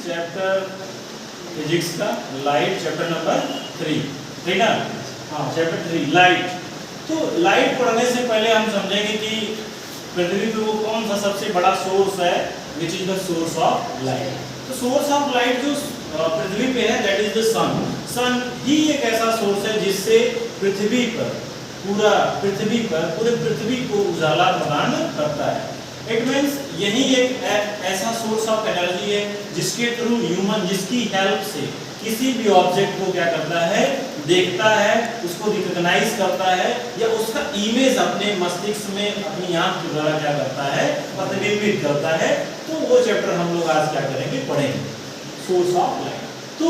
Chapter physics का light, chapter number 3, ठीक ना? हाँ, चैप्टर 3 लाइट। तो लाइट पढ़ने से पहले हम समझेंगे कि पृथ्वी पे वो कौन सा सबसे बड़ा सोर्स है, which is the source of light. तो सोर्स ऑफ लाइट जो पृथ्वी पे है दैट इज द सन। सन ही एक ऐसा सोर्स है जिससे पृथ्वी पर पूरे पृथ्वी को उजाला प्रदान करता है। इट मीन्स यही एक ऐसा सोर्स ऑफ एनर्जी है जिसके थ्रू ह्यूमन, जिसकी हेल्प से किसी भी ऑब्जेक्ट को क्या करता है, देखता है, उसको रिकॉग्नाइज करता है, या उसका इमेज अपने मस्तिष्क में अपनी आंख के द्वारा क्या करता है, प्रतिबिंबित करता है। तो वो चैप्टर हम लोग आज क्या करेंगे, पढ़ेंगे, सोर्स ऑफ लाइट। तो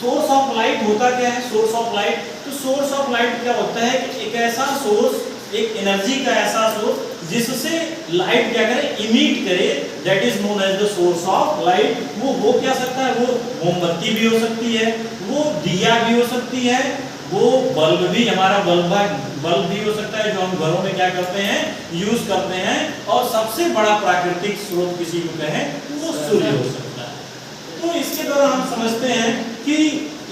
सोर्स ऑफ लाइट होता क्या है? सोर्स ऑफ लाइट, तो सोर्स ऑफ लाइट क्या होता है कि एक ऐसा सोर्स, एक एनर्जी का ऐसा सोर्स जिससे लाइट क्या करे, इमिट करे, that is known as the source of light. वो हो क्या सकता है, वो मोमबत्ती भी हो सकती है, वो दिया भी हो सकती है, वो बल्ब भी, हमारा बल्ब भी हो सकता है जो हम घरों में क्या करते हैं, यूज करते हैं। और सबसे बड़ा प्राकृतिक स्रोत किसी को कहें वो सूर्य हो सकता है। तो इसके द्वारा हम समझते हैं कि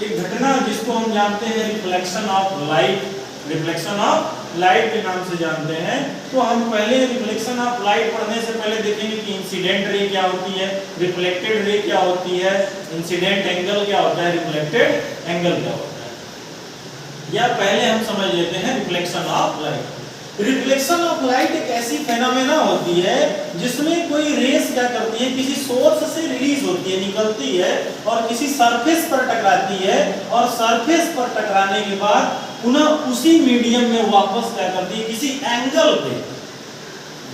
एक घटना जिसको हम जानते हैं reflection of light, reflection of light के नाम से जानते हैं। तो हम पहले रिफ्लेक्शन ऑफ लाइट पढ़ने से पहले देखेंगे कि इंसिडेंट रे क्या होती है, रिफ्लेक्टेड रे क्या होती है, इंसिडेंट एंगल क्या होता है, रिफ्लेक्टेड एंगल क्या होता है। या पहले हम समझ लेते हैं reflection of light. Reflection of light एक ऐसी फेनोमेना होती है जिसमें कोई रेस क्या करती है, किसी सोर्स से रिलीज होती है, निकलती है और किसी सरफेस पर टकराती है, और सरफेस पर टकराने के बाद पुनः उसी मीडियम में वापस क्या करती है, किसी एंगल पे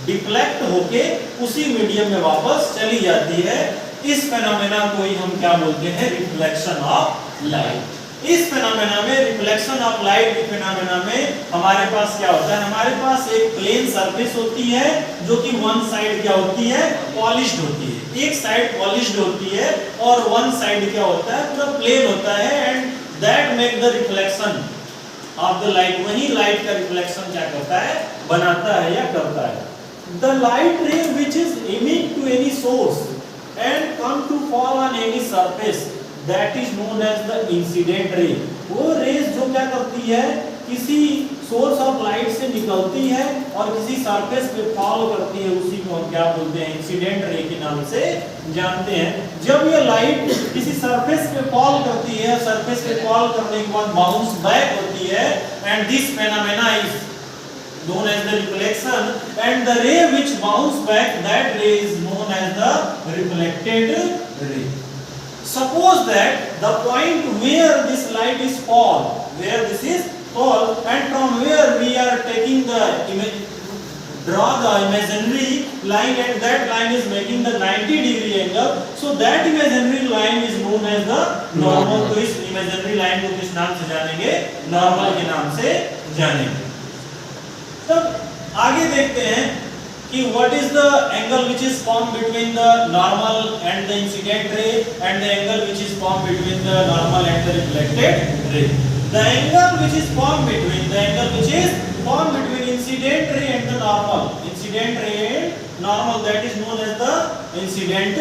डिफ्लेक्ट होके उसी मीडियम में वापस चली जाती है। इस फेनोमेना को ही हम क्या बोलते हैं, रिफ्लेक्शन ऑफ लाइट। इस फेनोमेना में, रिफ्लेक्शन ऑफ लाइट के फेनोमेना में हमारे पास क्या होता है, हमारे पास एक प्लेन सरफेस होती है जो कि वन साइड क्या होती है, पॉलिश्ड होती है। एक साइड पॉलिश्ड होती है और वन साइड क्या होता है, पूरा प्लेन होता है, and that make the reflection of the light. वही लाइट का रिफ्लेक्शन क्या करता है, बनाता है या करता है। The light ray which is emit to any source and come to fall on any surface that is known as the incident ray. वो रेस जो क्या करती है, किसी सोर्स ऑफ लाइट से निकलती है और किसी सरफेस पे फॉल करती है, उसी को हम क्या बोलते हैं, इंसिडेंट रे के नाम से जानते हैं। जब ये लाइट किसी सरफेस पे फॉल करती है, सरफेस पे फॉल करने के बाद बाउंस बैक होती है, and this phenomena is known as the reflection, and the ray which bounce back, that ray is known as the reflected ray. Suppose that the point where this light is fall, and from where we are taking the image, draw the imaginary line, and that line is making the 90-degree angle, so that imaginary line is known as the normal. तो इस imaginary line को किस नाम से जानेंगे, normal के नाम से जानेंगे। तब आगे देखते हैं कि what is the angle which is formed between the normal and the incident ray, and the angle which is formed between the normal and the reflected ray. The angle which is formed between incident ray and the normal, incident ray and normal, that is known as the incident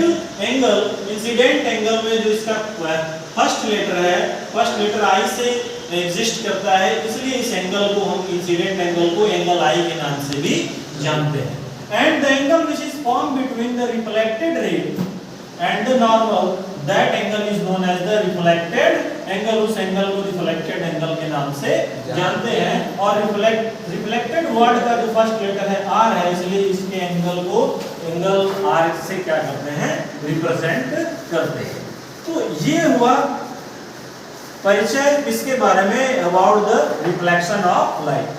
angle. Incident angle में जो इसका first letter है, first letter I से exist करता है, इसलिए इस angle को हम, इंसिडेंट एंगल को, एंगल I के नाम से भी जानते हैं। And the angle which is formed between the reflected ray and the normal, that angle is known as the reflected angle. उस एंगल को reflected angle के नाम से जानते हैं। और reflected वर्ड का जो फर्स्ट लेटर है R है, इसलिए इसके एंगल को एंगल R से क्या करते हैं, रिप्रेजेंट करते हैं। तो ये हुआ परिचय किसके बारे में, about the reflection of light.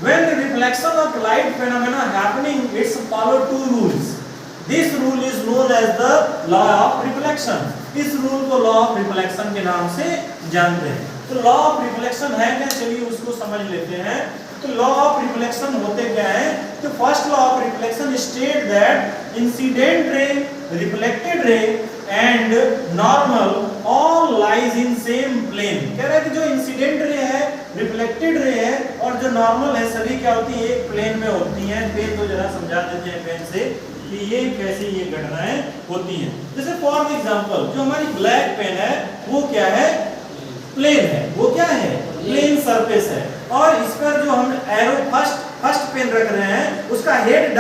When the reflection of light phenomena happening, it's follow two rules. This rule is known as the law of reflection. इस rule को law of reflection के नाम से जानते हैं। तो law of reflection है क्या, चलिए उसको समझ लेते हैं। तो law of reflection होते क्या है, तो first law of reflection state that incident ray, reflected ray and normal all lies in same plane। कह रहा है कि जो इंसिडेंट रे है, रिफ्लेक्टेड रे है और जो नॉर्मल है, सभी क्या होती है, एक प्लेन में होती हैं। पेन तो जरा समझा देते हैं पेन से कि ये कैसी ये घटनाएं होती हैं। जैसे फॉर एग्जांपल जो हमारी ब्लैक पेन है वो क्या है, प्लेन है, वो क्या है, प्लेन सरफेस है, और इस पर जो हम एरो फर्स्ट पेन रख रहे हैं उसका हेड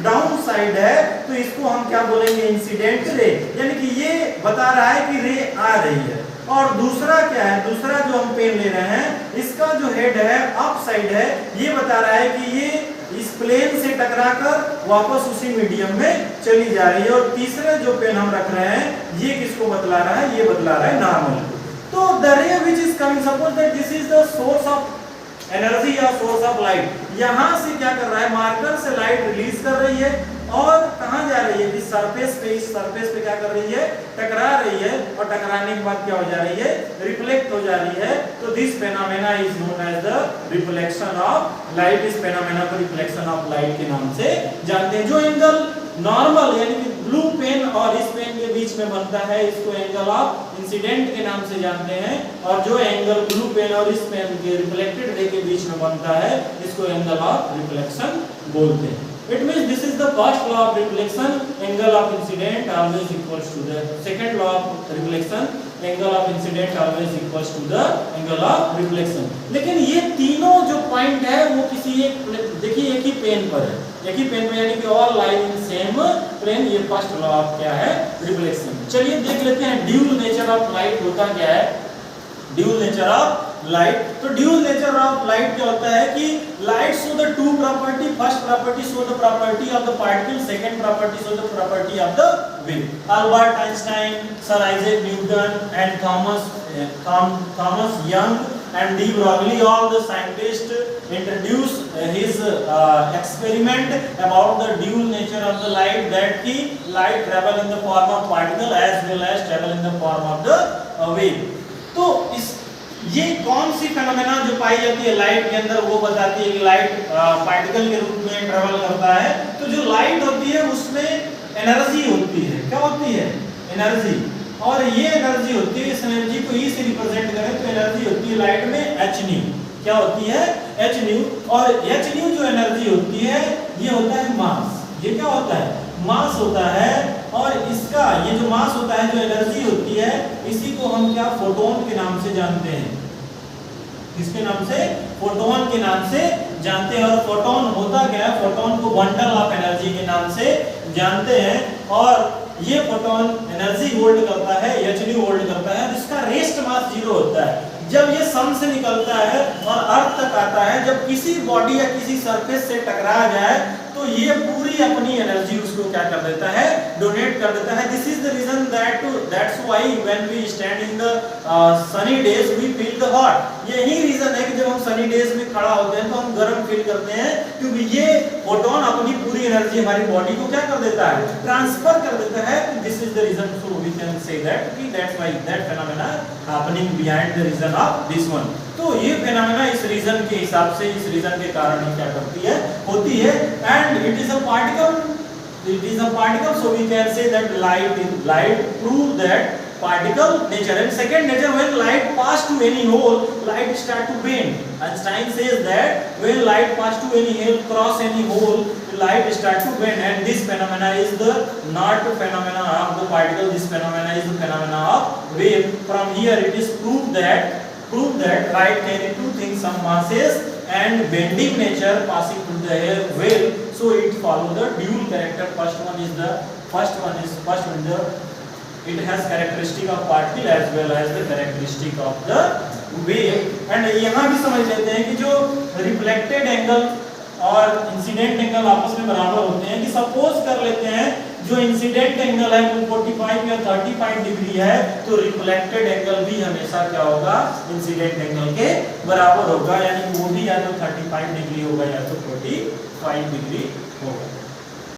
डाउन साइड है, तो इसको हम क्या बोलेंगे, इंसिडेंट रे, यानी कि ये बता रहा है कि रे आ रही है। और दूसरा क्या है, दूसरा जो हम पेन ले रहे हैं इसका जो हेड है अप साइड है, ये बता रहा है कि ये इस प्लेन से टकराकर वापस उसी मीडियम में चली जा रही है। और तीसरा जो पेन हम रख रहे हैं ये किसको बतला रहा है, ये बतला रहा है नॉर्मल। तो द रे which is coming, suppose that this is the source of energy या सोर्स ऑफ लाइट, यहां से क्या कर रहा है, मार्कर से लाइट रिलीज कर रही है और कहां जा रही है, इस सरफेस पे क्या कर रही है, टकरा रही है, और टकराने के बाद क्या हो जा रही है, रिफ्लेक्ट हो जा रही है। तो this phenomena is known as the reflection of light. इस फेनोमेना को रिफ्लेक्शन ऑफ लाइट के नाम से जानते हैं। जो एंगल नॉर्मल यानी कि ब्लू पेन और इस पेन के बीच में बनता है इसको एंगल ऑफ इंसिडेंट के नाम से जानते हैं, और जो एंगल ब्लू पेन और इस पेन के रिफ्लेक्टेड रे के बीच में बनता है इसको एंगल ऑफ रिफ्लेक्शन बोलते हैं। It means this is the first law of reflection, angle of incident always equals to the second law of reflection, angle of incident always equals to the angle of reflection। लेकिन ये तीनों जो point है वो किसी एक, देखिए एक ही पेन पर है, एक ही पेन में, यानी कि all line in same plane. ये फर्स्ट लॉ ऑफ क्या है, रिफ्लेक्शन। चलिए देख लेते हैं ड्यूल नेचर ऑफ लाइट होता क्या है, ड्यूल नेचर ऑफ लाइट। तो ड्यूल नेचर ऑफ लाइट क्या होता है कि light show the two property, first property show the property of the particle, second property show the property of the wave. Albert Einstein, sir Isaac Newton and Thomas young and de Broglie, all the scientists introduced his experiment about the dual nature of the light, that ki light travel in the form of particle as well as travel in the form of the wave। तो इस ये कौन सी phenomena जो पाई जाती है light के अंदर, वो बताती है कि लाइट पार्टिकल के रूप में ट्रेवल करता है। तो जो लाइट होती है उसमें एनर्जी होती है, क्या होती है, एनर्जी, और ये एनर्जी होती है, इस एनर्जी को ई से रिप्रेजेंट करें तो एनर्जी होती है लाइट में एच न्यू, क्या होती है, एच न्यू। और एच न्यू जो एनर्जी होती है ये होता है मास, ये क्या होता है, मास होता है। और इसका ये जो मास होता है, जो एनर्जी होती है, इसी को हम क्या, फोटोन के नाम से जानते हैं, किसके नाम से, फोटोन के नाम से जानते हैं। और फोटोन होता क्या है, फोटोन को बंडल ऑफ एनर्जी के नाम से जानते हैं। और ये फोटोन एनर्जी होल्ड करता है, एच न्यू होल्ड करता है, इसका रेस्ट मास 0 होता है। जब ये सन से निकलता है और अर्थ तक आता है, जब किसी बॉडी या किसी सरफेस से टकरा जाए तो ये पूरी अपनी एनर्जी उसको क्या कर देता है, डोनेट कर देता है। This is the reason that's why when we stand in the sunny days we feel the hot. यही रीजन है कि जब हम सनी डेज में खड़ा होते हैं तो हम गर्म फील करते हैं, क्योंकि ये फोटोन अपनी पूरी एनर्जी हमारी बॉडी को क्या कर देता है, ट्रांसफर कर देता है। This is the reason, so we can say that कि that's why that phenomena happening behind the reason of this one. तो ये फेनोमेना इस रीजन के हिसाब से, इस रीजन के कारण ही क्या करती है, होती है। And it is a particle, so we can say that light prove that particle nature। And second nature, when light pass to any hole, light start to bend. Einstein says that when light pass to any hole, cross any hole, light start to bend, and this phenomena is the not phenomena of the particle, this phenomena is the phenomena of wave। From here it is prove that light carry two things, some masses and bending nature passing through the air wave, so it follow the dual character। First one it has characteristic of particle as well as the characteristic of the wave। and यहाँ भी समझ लेते हैं कि जो reflected angle और incident angle आपस में बराबर होते हैं। कि सपोज कर लेते हैं जो इंसिडेंट एंगल है वो 45 या 35 डिग्री है, तो रिफ्लेक्टेड एंगल भी हमेशा क्या होगा, इंसिडेंट एंगल के बराबर होगा, यानी वो भी या तो 35 डिग्री होगा या तो 45 डिग्री होगा।